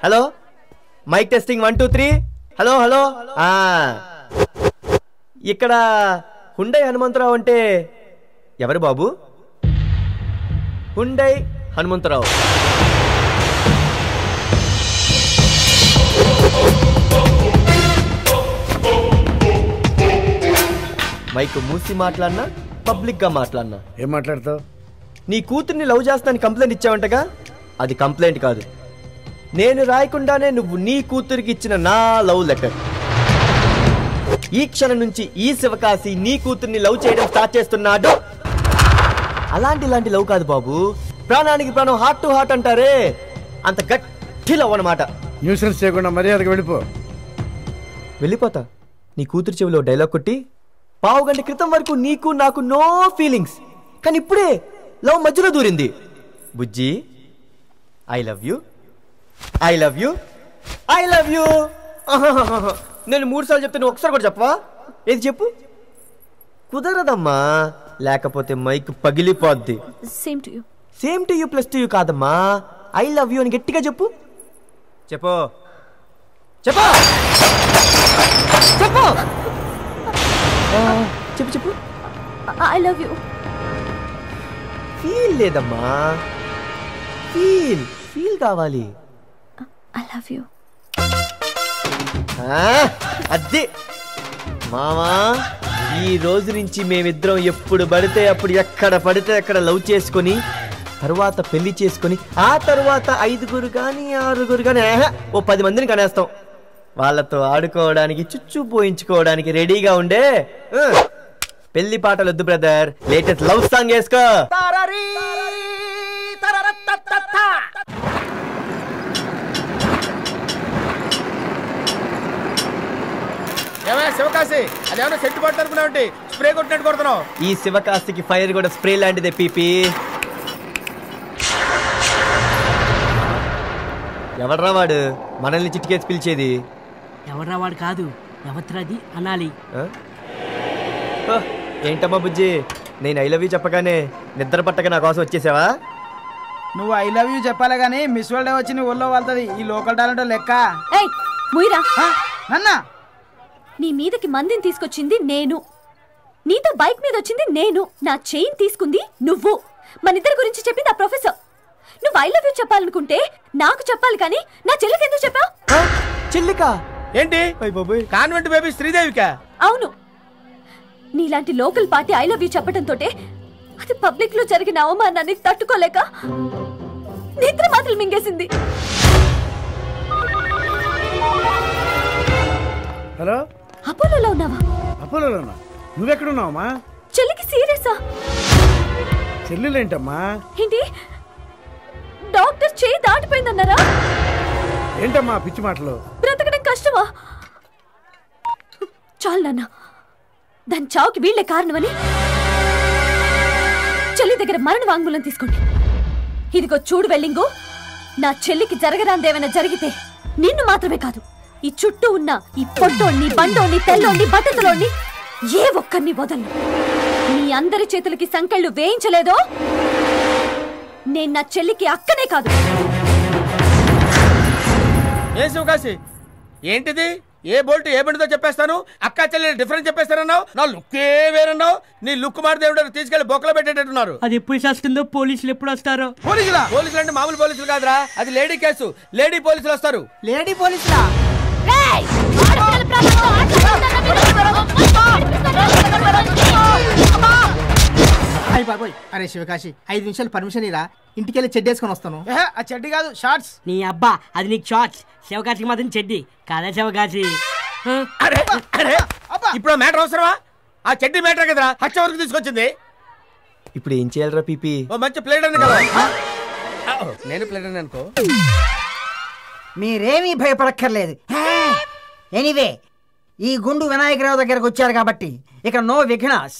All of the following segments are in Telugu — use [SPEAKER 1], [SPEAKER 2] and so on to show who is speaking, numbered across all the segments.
[SPEAKER 1] Hello mic testing 1 2 3 hello hello ఇక్కడ హుండై హనుమంతరావు అంటే ఎవరు బాబు? హుండై హనుమంతరావు మైక్ మూసి మాట్లాడినా పబ్లిక్ గా మాట్లాడినా
[SPEAKER 2] ఏం మాట్లాడతావు?
[SPEAKER 1] నీ కూతుర్ని లవ్ చేస్తానని కంప్లైంట్ ఇచ్చావంటగా, అది కంప్లైంట్ కాదు. నేను రాయకుండానే నువ్వు నీ కూతురికి ఇచ్చిన నా లవ్ లెటర్. ఈ క్షణం నుంచి ఈ శివకాశి నీ కూతుర్ని లవ్ చేయడం స్టార్ట్ చేస్తున్నాడు. ఇలాంటి లవ్ కాదు బాబు, ప్రాణానికి ప్రాణం, హార్ట్ టు హార్ట్ అంటారే, అంత గట్టి లవ్ అన్నమాట.
[SPEAKER 2] న్యూసెన్స్ చేయకుండా మర్యాదగా
[SPEAKER 1] వెళ్ళిపోతా. నీ కూతురు చెవిలో డైలాగ్ కొట్టి, పావు గంట క్రితం వరకు నీకు నాకు నో ఫీలింగ్స్, కానీ ఇప్పుడే లవ్ మధ్యలో దూరింది. బుజ్జి, I love you, I love you, I love you. నేను 3 సార్లు చెప్తే నువ్వు ఒకసారి కూడా చెప్పవా? ఏది చెప్పు. కుదరదమ్మా, లేకపోతే మైక్ పగిలిపోద్ది. Same to you plus to you కాదమ్మా, ఐ లవ్ యూ అని గట్టిగా చెప్పు. చెప్పు చెప్పు చెప్పు చెప్పు చెప్పు.
[SPEAKER 3] I love you.
[SPEAKER 1] ఫీల్ లేదమ్మా, ఫీల్ ఫీల్ కావాలి.
[SPEAKER 3] I love you.
[SPEAKER 1] అదే మామా, ఈ రోజు నుంచి మేమిద్దరం ఎప్పుడు పడితే అప్పుడు, ఎక్కడ పడితే అక్కడ లవ్ చేసుకొని, తర్వాత పెళ్లి చేసుకొని, ఆ తర్వాత 5 కానీ 6 కానీ ఓ 10 మందిని కనేస్తాం. వాళ్ళతో ఆడుకోవడానికి, చుచ్చు పోయించుకోవడానికి రెడీగా ఉండే. పెళ్లి పాటలు వద్దు బ్రదర్, లేటెస్ట్ లవ్ సాంగ్ వేసుకో.
[SPEAKER 4] శివకాశి అదేమన్నా సెట్ కొట్టానుకున్నావు, స్ప్రే కొట్టినట్టు కొడుతున్నావు.
[SPEAKER 1] ఈ శివకాశికి ఫైర్ కూడా స్ప్రే లాంటిదే పీపీ. ఎవడ్రా వాడు మనల్ని చిటికేసి పిలిచేది?
[SPEAKER 5] ఎవడ్రా వాడు కాదు, ఎవత్రది అనాలి.
[SPEAKER 1] ఏంటమ్మా బుజ్జి, నేను ఐ లవ్ యూ చెప్పగానే నిద్ర పట్టక నా కోసం వచ్చేసావా?
[SPEAKER 6] నువ్వు ఐ లవ్ యూ చెప్పాలి గానీ మిస్ వరల్డ్ వచ్చి నీ ఊళ్ళో వాళ్తుంది. ఈ లోకల్ టాలెంట్ లెక్క.
[SPEAKER 3] అన్నా, నీ మీదకి మందిని తీసుకొచ్చింది నేను, నీతో బైక్ మీద వచ్చింది నేను, నా చైన్ తీసుకుంది నువ్వు, మనిద్దరి గురించి చెప్పింది ఆ ప్రొఫెసర్. నువ్వు ఐ లవ్ యూ చెప్పాలనుకుంటే నాకు చెప్పాలి కానీ నా చెల్లికి ఎందుకు చెప్పావు?
[SPEAKER 1] చెల్లికా?
[SPEAKER 4] ఏంటి కాన్వెంట్ బేబీ శ్రీదేవికా?
[SPEAKER 3] అవును, నీలాంటి local party I love you చెప్పడంతో అది పబ్లిక్ లో జరిగిన అవమానాన్ని తట్టుకోలేక నిద్ర మాత్రం మింగేసింది.
[SPEAKER 2] హలో,
[SPEAKER 3] అపోలోలో ఉన్నావా?
[SPEAKER 2] అపోలోలోనా? నువ్వెక్కడున్నావమ్మా?
[SPEAKER 3] చెల్లికి సీరియసా?
[SPEAKER 2] చెల్లెలేంటమ్మా?
[SPEAKER 3] ఏంటి, డాక్టర్ చేయి దాటిపోయిందన్నారా?
[SPEAKER 2] ఏంటమ్మా పిచ్చి మాటలు?
[SPEAKER 3] బ్రతకడం కష్టమా? చాలు నాన్న, దాని చావుకి వీళ్లే కారణమని చెల్లి దగ్గర మరణ వాంగ్మూలం తీసుకోండి. ఇదిగో చూడు వెల్లింగు, నా చెల్లికి జరగరాందేమైనా జరిగితే నిన్ను మాత్రమే కాదు, ఈ చుట్టూ ఉన్న ఈ పొట్టోణ్ణి, బండోణ్ణి, తెల్లోణ్ణి, బట్టతలోణ్ణి ఏ ఒక్కరిని వదలను. మీ అందరి చేతులకి సంకెళ్ళు వేయించలేదో నేను నా చెల్లికి అక్కనే కాదు.
[SPEAKER 4] ఏ శివకాశి, ఏంటిది? ఏ బోల్ట్ ఏ బండితో చెప్పేస్తాను, అక్క చెల్లెలు డిఫరెన్స్ చెప్పేస్తానన్నావు. నా లుక్కే వేరన్నావు. నీ లుక్ మారితే తీసుకెళ్లి బొక్కలో పెట్టేటట్టున్నారు.
[SPEAKER 5] అది ఎప్పుడు చేస్తుందో, పోలీసులు ఎప్పుడు వస్తారో?
[SPEAKER 4] పోలీసులు అంటే మామూలు పోలీసులు కాదురా, అది లేడీ కేసు. లేడీ పోలీసులు వస్తారు.
[SPEAKER 6] లేడీ పోలీసులా? అరే శివకాశి, 5 నిమిషాలు పర్మిషన్ ఇరా, ఇంటికెళ్ళి చెడ్డేసుకొని వస్తాను. ఆ చెడ్డి కాదు, షార్ట్స్.
[SPEAKER 5] నీ అబ్బా, అది నీకు షార్ట్స్. శివకాశికి మాత్రం చెడ్డి కాదా శివకాశి?
[SPEAKER 4] ఇప్పుడు మ్యాటర్ అవసరమా? ఆ చెడ్డి మ్యాటర్ కదరా హత్య వరకు తీసుకొచ్చింది.
[SPEAKER 1] ఇప్పుడు ఏం చేయాలరా పీపీ?
[SPEAKER 4] ఓ మంచి ప్లేట్ అని కదా. నేను ప్లేట్ అని అనుకో.
[SPEAKER 7] మీరేమీ భయపడక్కర్లేదు. ఎనీవే, ఈ గుండు వినాయకరావు దగ్గరకు వచ్చారు కాబట్టి ఇక నో విఘ్నాస్.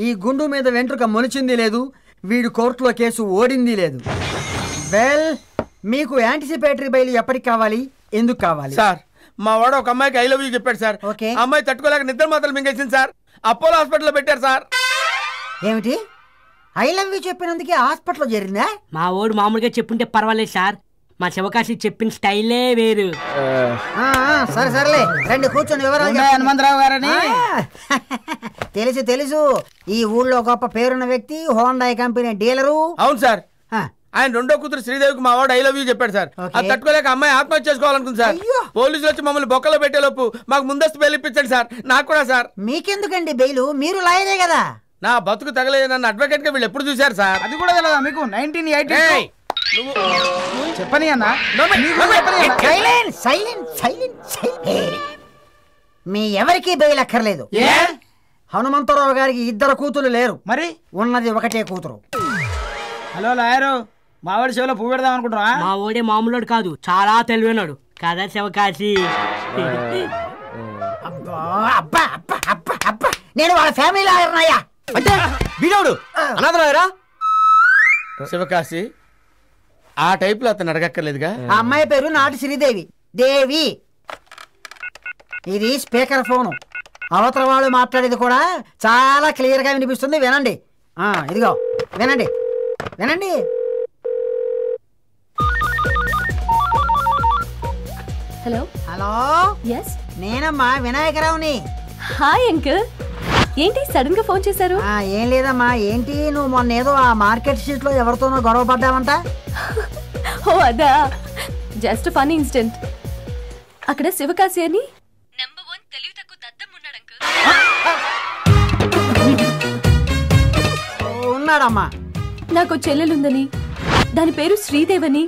[SPEAKER 7] ఈ గుండు మీద వెంట్రుక మొలిచింది లేదు, వీడు కోర్టులో కేసు ఓడింది లేదు. వెల్, మీకు యాంటిసిపేటరీ బెయిల్ ఎప్పటికి కావాలి, ఎందుకు కావాలి?
[SPEAKER 4] సార్, మా వాడు ఒక అమ్మాయికి ఐ లవ్ యూ చెప్పాడు సార్. అమ్మాయి తట్టుకోలేక నిద్ర మాత్రలు మింగేసింది సార్. అపోలో హాస్పిటల్లో పెట్టారు సార్.
[SPEAKER 7] ఏమిటి, ఐ లవ్ యూ చెప్పినందుకే హాస్పిటల్లో చేరిందా?
[SPEAKER 5] మా వాడు మామూలుగా చెప్పుంటే పర్వాలేదు సార్, మా శివకాశి చెప్పిన స్టైలే వేరు.
[SPEAKER 7] సరే సరేలే రండి కూర్చొని వివరాలు
[SPEAKER 6] హనుమంతరావు గారని
[SPEAKER 7] తెలుసు ఈ ఊళ్ళో గొప్ప పేరున్న వ్యక్తి, హోండాయ్ కంపెనీ డీలరు.
[SPEAKER 4] అవును సార్, ఆయన రెండో కూతురు శ్రీదేవికి మా వాడు ఐ లవ్ యూ చెప్పాడు సార్. అది తట్టుకోలేక అమ్మాయి ఆత్మహత్య చేసుకోవాలనుకుంది సార్. పోలీసులు వచ్చి మమ్మల్ని బొక్కలో పెట్టేలోపు మాకు ముందస్తు బెయిల్ ఇప్పించండి సార్. నాకు కూడా సార్.
[SPEAKER 7] మీకెందుకండి బెయిలు? మీరు లాయరే కదా.
[SPEAKER 4] నా బతుకు తగలేదు నన్ను అడ్వకేట్ గా వీళ్ళు ఎప్పుడు చూశారు సార్?
[SPEAKER 6] అది కూడా తెలియదా మీకు? 1980 చెప్పని అన్న.
[SPEAKER 7] మీ ఎవరికి బెయిల్ అక్కర్లేదు. హనుమంతరావు గారికి 2 కూతురు లేరు,
[SPEAKER 6] మరి
[SPEAKER 7] ఉన్నది ఒకటే కూతురు.
[SPEAKER 6] హలో లాయరు, మావాడి చెవిలో పువ్వు పెడదాం అనుకుంటున్నా?
[SPEAKER 5] మా ఓడే మామూలుడు కాదు, చాలా తెలివైనాడు కదా శివకాశి.
[SPEAKER 7] నేను వాళ్ళ ఫ్యామిలీ లాయర్నయ్యా.
[SPEAKER 1] అంటే వీడోడు అనాథరాయరా?
[SPEAKER 4] శివకాశి ఆ టైప్ లో అతను అడగక్కర్లేదుగా.
[SPEAKER 7] ఆ అమ్మాయి పేరు నాటి శ్రీదేవి. దేవి. ఇది స్పీకర్ ఫోను. అవతల వాళ్ళు మాట్లాడేది కూడా చాలా క్లియర్ గా వినిపిస్తుంది. వినండి. ఇదిగో వినండి.
[SPEAKER 3] హలో
[SPEAKER 7] హలో,
[SPEAKER 3] ఎస్,
[SPEAKER 7] నేనమ్మా వినాయకరావుని.
[SPEAKER 3] Hi uncle. ఏంటి సడన్ గా ఫోన్ చేశారు?
[SPEAKER 7] ఏం లేదమ్మా. ఏంటి నువ్వు మొన్న ఏదో ఆ మార్కెట్ స్ట్రీట్ లో ఎవరితోనో గొడవ పడ్డావంట?
[SPEAKER 3] ఓ అదా, జస్ట్ ఫన్నీ ఇన్సిడెంట్. అక్కడ శివకాశి అని నంబర్ 1 తెలివి తక్కువ దద్దం ఉన్నాడు అంకుల్.
[SPEAKER 7] ఉన్నాడమ్మా.
[SPEAKER 3] నాకు చెల్లెలుందని, దాని పేరు శ్రీదేవని,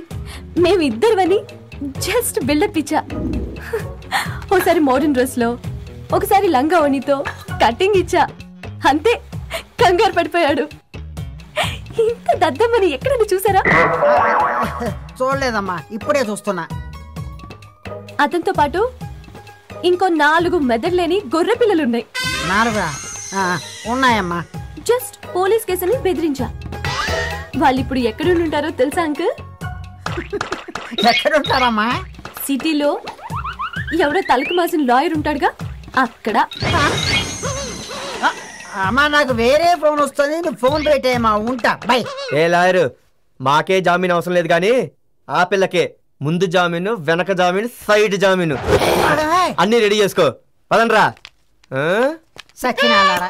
[SPEAKER 3] మేమిద్దరువని జస్ట్ బిల్డప్ ఇచ్చా. ఒకసారి మోడర్న్ డ్రెస్ లో, ఒకసారి లంగా ఓణితో కటింగ్ ఇచ్చా. అంతే, కంగారు పడిపోయాడు. ఇంత దద్దమ్మని ఎక్కడన్నా చూసారా?
[SPEAKER 7] చూడలేదమ్మా, ఇప్పుడే చూస్తున్నా.
[SPEAKER 3] అతనితో పాటు ఇంకో 4 మెదడులేని గొర్రె పిల్లలున్నాయి.
[SPEAKER 7] 4 ఉన్నాయమ్మా.
[SPEAKER 3] జస్ట్ పోలీస్ కేసుని బెదిరించా. వాళ్ళిప్పుడు ఎక్కడుంటారో తెలుసా అంకుల్?
[SPEAKER 7] ఎక్కడుంటారమ్మా?
[SPEAKER 3] సిటీలో ఎవరో తలకు మాసిన లాయర్ ఉంటాడుగా, అక్కడ.
[SPEAKER 7] అమ్మా నాకు వేరే ఫోన్ వస్తుంది, నువ్వు ఫోన్ పెట్టేయమ్మా. ఉంటా, బై.
[SPEAKER 1] ఏ లాయరు, మాకే జామీన్ అవసరం లేదు కానీ ఆ పిల్లకే ముందు జామీను, వెనక జామీను, సైడ్ జామీను అన్ని రెడీ చేసుకో. పదండ్రా.
[SPEAKER 7] సచ్చినాలారా.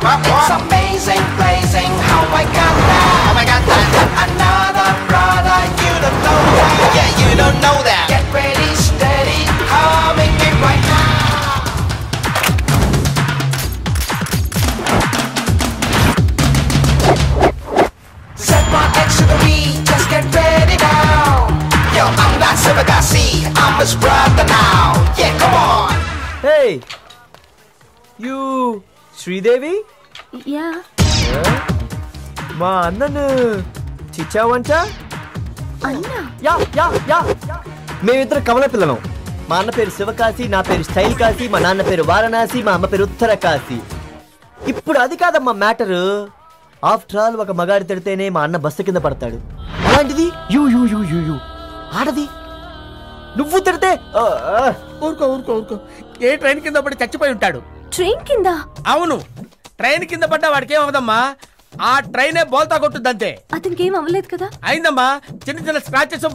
[SPEAKER 8] It's amazing, blazing, how I got that. Oh, I got that. Another brother, you don't know that. Yeah, you don't know that. Get ready, steady, humming it right now. Set my X to the beat, just get ready now. Yo, I'm not Sivagasi, I'm his brother now. Yeah, come on.
[SPEAKER 1] Hey, you Sridevi?
[SPEAKER 3] Yeah.
[SPEAKER 1] మా అన్నను చిచ్చావంట?
[SPEAKER 3] అన్నా?
[SPEAKER 1] Yeah yeah yeah. మేమిద్దరు కమల పిల్లలం. మా అన్న పేరు శివకాశి, నా పేరు స్టైల్ కాశీ, మా నాన్న పేరు వారణాసి, మా అమ్మ పేరు ఉత్తర కాశీ. ఇప్పుడు అది కాదమ్మా మ్యాటరు. ఆఫ్టర్ ఆల్ ఒక మగాడి తిడితేనే మా అన్న బస్సు కింద పడతాడు. అలాంటిది you you you you you ఆడది నువ్వు తిడితే
[SPEAKER 4] ఊరుకో. ఏ ట్రైన్ కింద పడి చచ్చిపోయి ఉంటాడు.
[SPEAKER 3] ట్రైన్ కింద?
[SPEAKER 4] అవును, ట్రైన్ కింద పడ్డా వాడికి ఏమవుదమ్మా, ఆ ట్రైనే బోల్తా కొట్టుద్దంతే.
[SPEAKER 3] అతనికి ఏం అవ్వలేదు కదా?
[SPEAKER 4] అయిందమ్మా, చిన్న స్క్రాచెస్,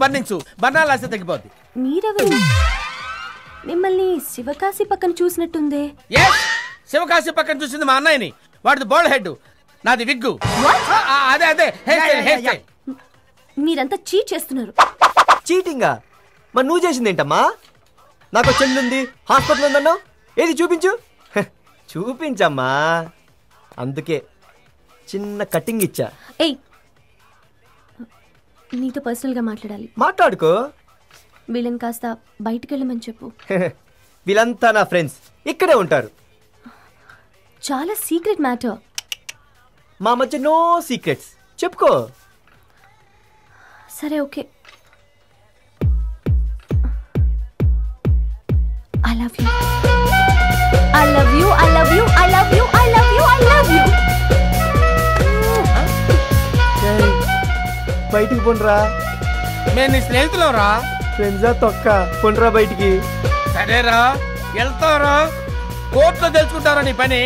[SPEAKER 4] బర్నాలు రాస్తే తగ్గిపోద్ది.
[SPEAKER 3] మీరెవరు? మిమ్మల్ని శివకాశి పక్కన చూసినట్టుందే.
[SPEAKER 4] శివకాశి పక్కన చూసింది మా అన్నయ్యని. వాడిది బోల్డ్ హెడ్, నాది విగ్గు. అదే హెయిర్ స్టైల్.
[SPEAKER 3] మీరంతా చీట్ చేస్తున్నారు.
[SPEAKER 1] చీటింగా? మరి నువ్వు చేసింది ఏంటమ్మా? నాకు చెల్లుంది, హాస్పిటల్ ఉందన్నావు, ఏది చూపించు. చూపించమ్మా. అందుకే చిన్న కటింగ్ ఇచ్చా.
[SPEAKER 3] ఏయ్, నీతో పర్సనల్ గా మాట్లాడాలి.
[SPEAKER 1] మాట్లాడుకో.
[SPEAKER 3] వీళ్ళని కాస్త బయటికి వెళ్ళమని చెప్పు.
[SPEAKER 1] వీళ్ళంతా నా ఫ్రెండ్స్, ఇక్కడే ఉంటారు.
[SPEAKER 3] చాలా సీక్రెట్ మ్యాటర్.
[SPEAKER 1] మా మధ్య నో సీక్రెట్స్. చెప్పుకో.
[SPEAKER 3] సరే, okay. I love you. I love you. I love you. I love you. I love you. I love you.
[SPEAKER 1] బయటికి పోండ్రా.
[SPEAKER 4] మేము నీ స్నేహితులం రా.
[SPEAKER 1] ఫ్రెండ్సా తొక్క, పోండ్రా బయటికి.
[SPEAKER 4] సరేరా, వెళ్తారా? కోర్టులో తెలుసుకుంటారా నీ పని?